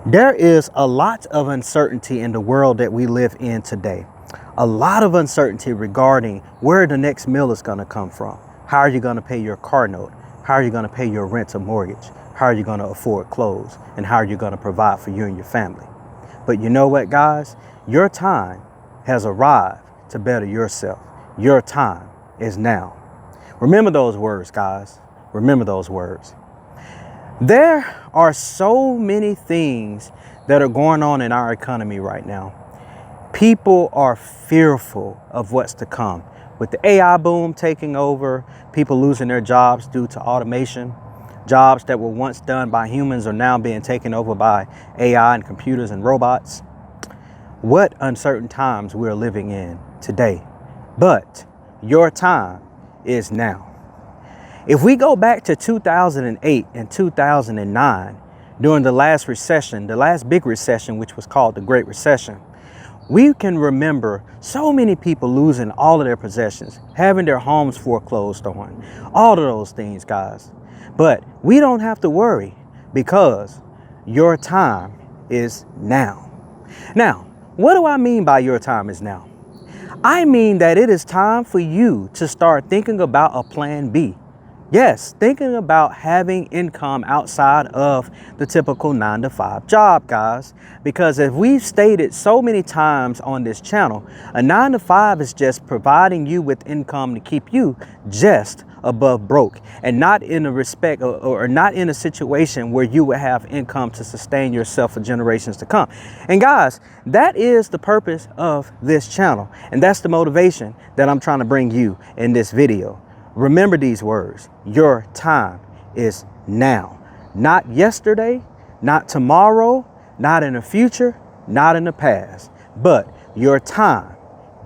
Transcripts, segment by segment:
There is a lot of uncertainty in the world that we live in today. A lot of uncertainty regarding where the next meal is going to come from. How are you going to pay your car note? How are you going to pay your rent or mortgage? How are you going to afford clothes? And how are you going to provide for you and your family? But you know what, guys? Your time has arrived to better yourself. Your time is now. Remember those words, guys. Remember those words. There are so many things that are going on in our economy right now. People are fearful of what's to come. With the AI boom taking over, people losing their jobs due to automation, jobs that were once done by humans are now being taken over by AI and computers and robots. What uncertain times we're living in today. But your time is now. If we go back to 2008 and 2009, during the last recession, the last big recession, which was called the Great Recession, we can remember so many people losing all of their possessions, having their homes foreclosed on, all of those things, guys. But we don't have to worry because your time is now. Now, what do I mean by your time is now? I mean that it is time for you to start thinking about a plan B. Yes, thinking about having income outside of the typical 9-to-5 job, guys. Because as we've stated so many times on this channel, a 9-to-5 is just providing you with income to keep you just above broke and not in a respect or not in a situation where you would have income to sustain yourself for generations to come. And guys, that is the purpose of this channel. And that's the motivation that I'm trying to bring you in this video. Remember these words. Your time is now. Not yesterday, not tomorrow, not in the future, not in the past, but your time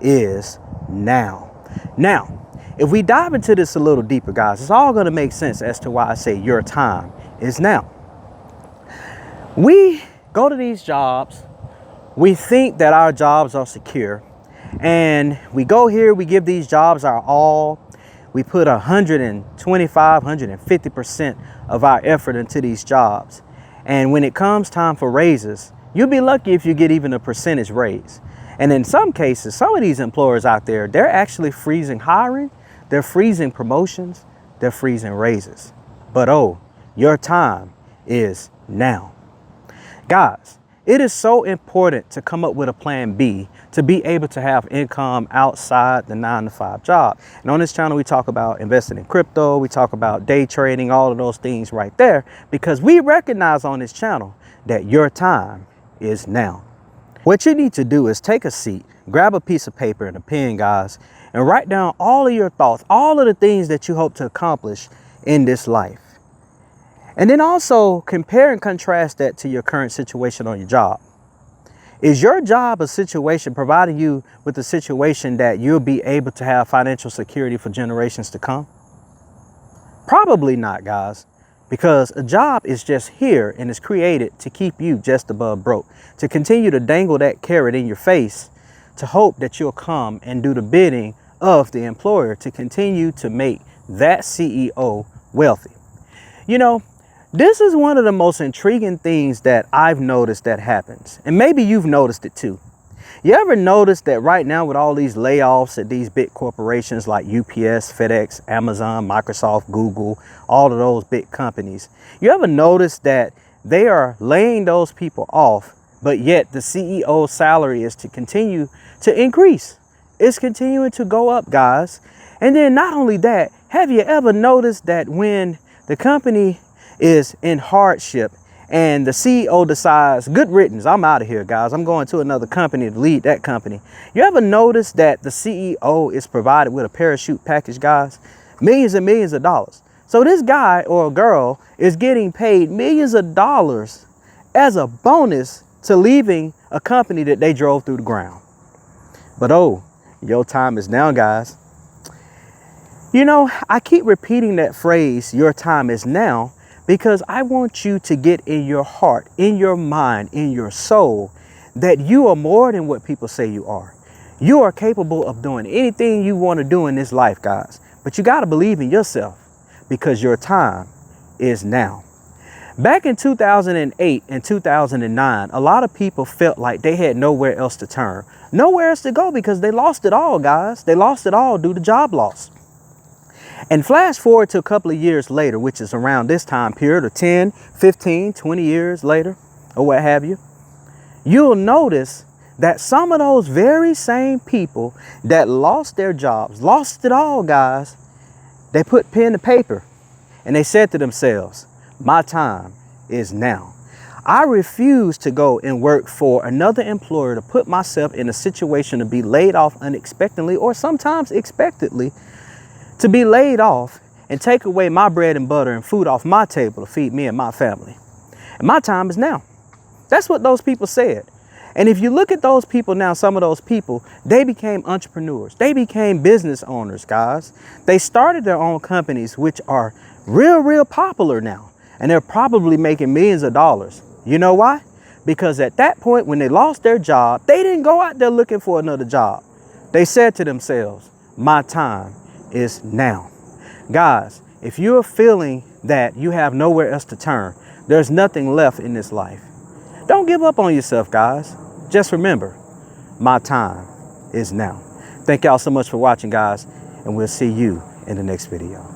is now. Now, if we dive into this a little deeper, guys, it's all going to make sense as to why I say your time is now. We go to these jobs, we think that our jobs are secure, and we go here, we give these jobs our all. We put 125, 150% of our effort into these jobs. And when it comes time for raises, you'll be lucky if you get even a percentage raise. And in some cases, some of these employers out there, they're actually freezing hiring, they're freezing promotions, they're freezing raises. But oh, your time is now. Guys, it is so important to come up with a plan B to be able to have income outside the 9-to-5 job. And on this channel, we talk about investing in crypto. We talk about day trading, all of those things right there, because we recognize on this channel that your time is now. What you need to do is take a seat, grab a piece of paper and a pen, guys, and write down all of your thoughts, all of the things that you hope to accomplish in this life. And then also compare and contrast that to your current situation on your job. Is your job a situation providing you with a situation that you'll be able to have financial security for generations to come? Probably not, guys, because a job is just here and is created to keep you just above broke, to continue to dangle that carrot in your face, to hope that you'll come and do the bidding of the employer to continue to make that CEO wealthy. You know, this is one of the most intriguing things that I've noticed that happens. And maybe you've noticed it too. You ever notice that right now with all these layoffs at these big corporations like UPS, FedEx, Amazon, Microsoft, Google, all of those big companies, you ever notice that they are laying those people off, but yet the CEO's salary is to continue to increase. It's continuing to go up, guys. And then not only that, have you ever noticed that when the company is in hardship and the CEO decides, good riddance, I'm out of here, guys, I'm going to another company to lead that company. You ever notice that the CEO is provided with a parachute package, guys? Millions and millions of dollars. So this guy or girl is getting paid millions of dollars as a bonus to leaving a company that they drove through the ground. But oh, your time is now, guys. You know, I keep repeating that phrase, your time is now, because I want you to get in your heart, in your mind, in your soul, that you are more than what people say you are. You are capable of doing anything you want to do in this life, guys. But you got to believe in yourself because your time is now. Back in 2008 and 2009, a lot of people felt like they had nowhere else to turn, nowhere else to go, because they lost it all, guys. They lost it all due to job loss. And flash forward to a couple of years later, which is around this time period, or 10, 15, 20 years later, or what have you, you'll notice that some of those very same people that lost their jobs, lost it all, guys, they put pen to paper and they said to themselves, my time is now. I refuse to go and work for another employer, to put myself in a situation to be laid off unexpectedly, or sometimes expectedly, to be laid off and take away my bread and butter and food off my table to feed me and my family. And my time is now. That's what those people said. And if you look at those people now, some of those people, they became entrepreneurs. They became business owners, guys. They started their own companies, which are real popular now. And they're probably making millions of dollars. You know why? Because at that point, when they lost their job, they didn't go out there looking for another job. They said to themselves, my time is now. Guys, if you're feeling that you have nowhere else to turn, there's nothing left in this life, don't give up on yourself, guys. Just remember, my time is now. Thank y'all so much for watching, guys, and we'll see you in the next video.